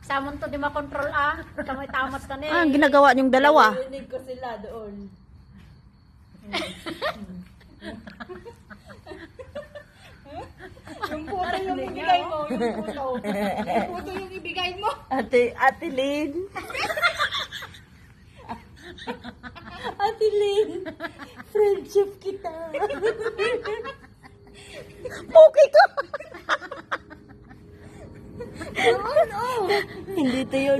Samon to di makontrol Kamay tamat ka na Ang ginagawa niyong dalawa. Narinig ko sila doon. Yung puto yung ibigay mo. Yung puto. Yung puto yung ibigay mo. Ate Lynn. Ate Lynn. Friendship kita. Okay ka. Hindi to yun.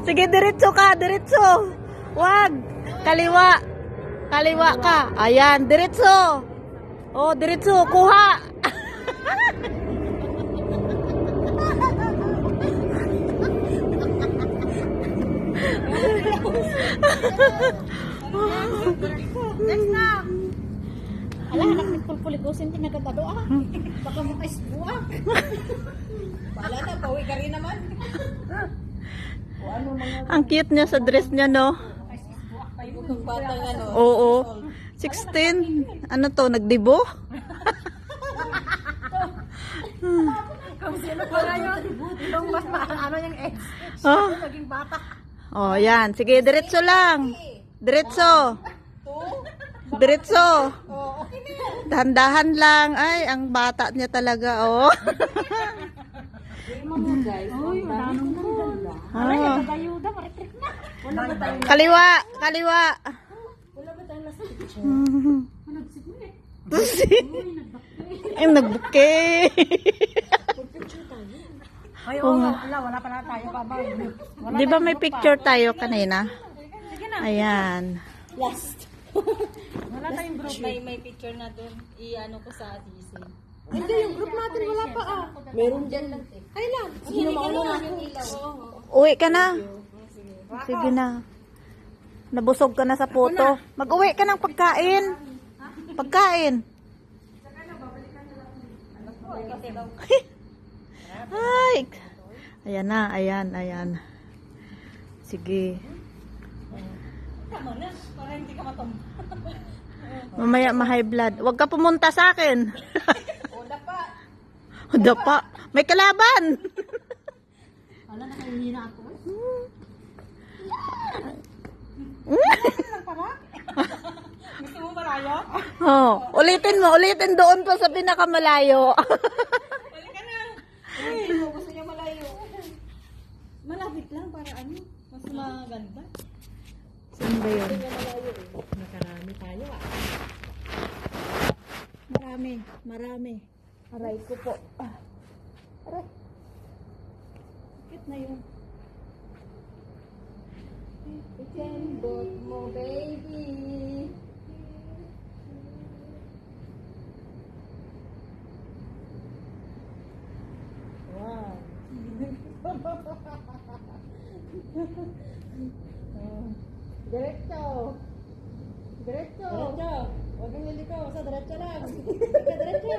Sige, diretso ka, diretso. Wag. Kaliwa. Kaliwa ka. Ayan, diretso. Oh, diretso. Kuha. Next na. Ala, anak ni pulpulikusin tinagagado Baka makaisbuak. Wala na, pawi ka rin naman. O ano mga Ang cute niya sa dress niya, no? kayo ng batang ano. Oo. 16. Ano to, nagdibo? Kung sino pala yun. Yung mas ano yung ex. Oh. Naging bata. Oh, yan. Sige, diretso lang. Diretso. Diretso. Oh, okay na. Dahan-dahan lang. Ay, ang bata niya talaga, oh. Uy, wala nang ganda. Oh. Ayuda, maritrip na. Wala ba tayo? Kaliwa, kaliwa. Wala ba tayong last picture? Ay, nagbuke. Ay, oo, wala pala tayo pa. Di ba may picture tayo kanina? Ayan. Last. Wala tayong group. May picture na doon. I-ano ko sa DC. Hindi, yung group natin wala pa Meron dyan lang. Ay lang. Sino mauna yung ilaw? Uwi ka na. Sige na. Nabusog ka na sa photo. Mag-uwi ka ng pagkain. Pagkain. Ay. Ayan na, ayan, ayan. Sige. Tama na, para hindi ka matumba. Mamaya ma-high blood. Huwag ka pumunta sa akin. O, dapa. Dapa. May kalaban. Wala na kayo hina ako. Gusto mo malayo? Oh, ulitin doon pa sa pinakamalayo. Balik ka na. Uy, gusto niya malayo. Malapit lang para ano, mas maganda. Saan ba yun? Nakarami tayo Marami. Aray ko po. Aray. Bakit na yun? Itembot mo, baby. Wow. Diretso. Diretso. Diretso. Huwag kang liliko. Sa diretso lang. Diretso.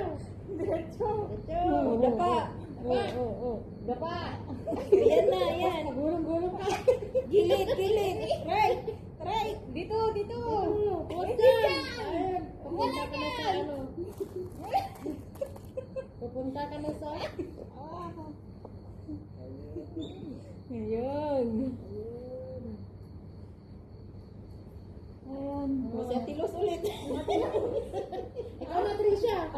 Diretso. Diretso. Dapa. Dapa. Ayan na, ayan. Gulong-gulong ka. Gilid. Right. Dito. Pupunta ka na sa ano. Pupunta ka na sa... Ayun. Ayan. Si Atilos ulit. Ikaw na, Trisha.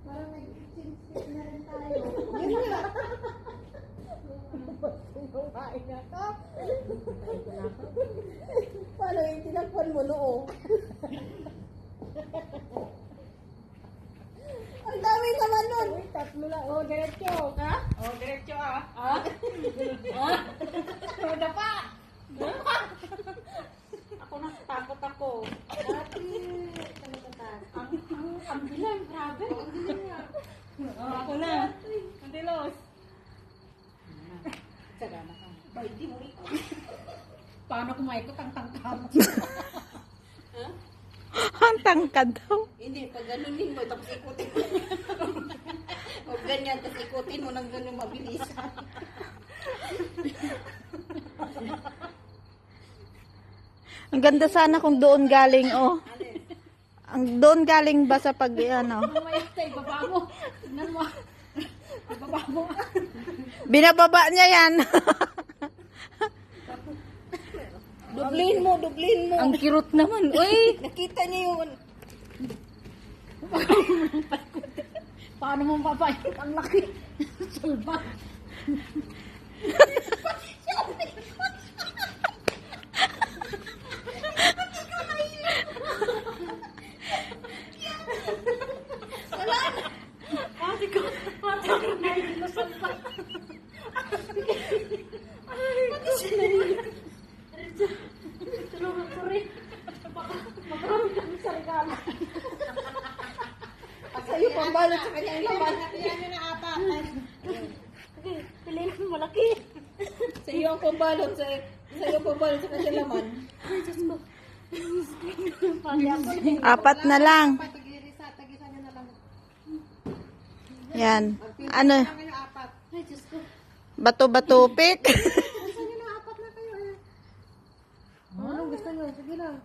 Parang nag-exchange na rin tayo. Yun nga. Kumain na ka. Paano yung tinakpan mo noo? Ang dami naman nun. Uy, tatlo lang. Oh, diretso. Ha? Oh, diretso Dapa. Ako natakot ako. Dati. Ang bilang, grabe. Ang bilang nga. Ako na. Ang dilos. Sagana ka. Baiti mo ikaw. Paano kumaikot ang tangkam? Ang tangkad daw. Hindi, pag ganunin mo, tapos ikutin mo. Huwag ganyan, tapos ikutin mo ng ganun mabilis. Ang ganda sana kung doon galing, oh. Ang doon galing ba sa pag, ano? Mamaya tayo, baba mo. Tignan mo. Baba mo. Binababa niya yan. Dublin mo. Ang kirot naman. Uy! Nakita niyo yun. Paano mo papayot? Ang laki. Sulba. Ate ko, ate ko na yun. Nasulba. Tulungan ko rin. Makarami kami sa regalo. Sa'yo pambalot sa kanyang laman. Okay, piliin mo malaki. Sa'yo ang pambalot sa kanyang laman. Ay, Diyos ko. Pati ako. Apat na lang. Yan. Ano? Ay, Diyos ko. Bato-bato pick. Anong gusto nyo? Sige lang.